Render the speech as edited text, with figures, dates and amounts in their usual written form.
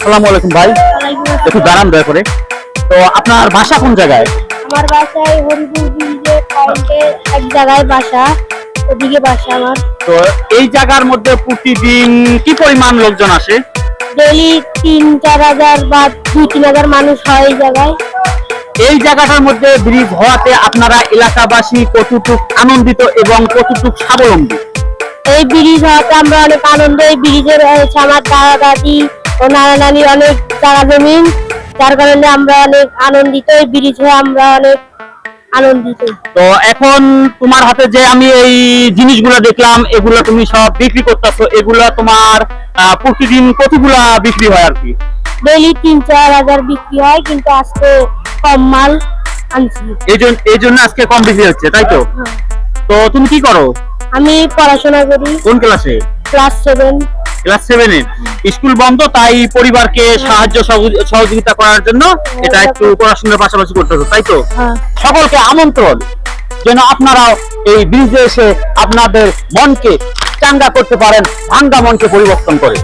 আসসালামু আলাইকুম ভাই, একটু দাঁড়ান দয়া করে। তো আপনার বাসা কোন জায়গায়? আমার বাসায় হরিপুর ব্রিজের পয়েন্টে এক জায়গায় বাসা, ওদিকে বাসা আমার। তো এই জায়গার মধ্যে প্রতিদিন কি পরিমাণ লোকজন আসে? ডেইলি 3-4 হাজার বা 2-3 হাজার মানুষ হয় এই জায়গায়। এই জায়গাটার মধ্যে ব্রিজ হওয়াতে আপনারা এলাকাবাসী কতটুক আনন্দিত এবং কতটুক স্বাবলম্বী? এই ব্রিজ হওয়াতে আমরা অনেক আনন্দ। এই ব্রিজে রয়েছে আমার দাদা দাদি ও নানা নানি অনেক জায়গা জমিন, যার কারণে আমরা অনেক আনন্দিত। এই ব্রিজ হয়ে আমরা অনেক আনন্দিত। তো এখন তোমার হাতে যে আমি এই জিনিসগুলো দেখলাম, এগুলো তুমি সব বিক্রি করতেছো, এগুলো তোমার প্রতিদিন কতগুলা বিক্রি হয় আর কি? ডেইলি 3-4 হাজার বিক্রি হয়, কিন্তু আজকে কম মাল আনছি। এই জন্য আজকে কম বিক্রি হচ্ছে, তাই তো? হ্যাঁ। তো তুমি কি করো? আমি পড়াশোনা করি, কোন ক্লাসে? ক্লাস 7। ক্লাস 7 এ। স্কুল বন্ধ, তাই পরিবারকে সাহায্য সহযোগিতা করার জন্য এটা একটু পড়াশোনার পাশাপাশি করতেছো, তাই তো? হ্যাঁ। সকলকে আমন্ত্রণ যেন আপনারাও এই ব্রিজে এসে আপনাদের মনকে চাঙ্গা করতে পারেন, ভাঙ্গা মনকে পরিবর্তন করে।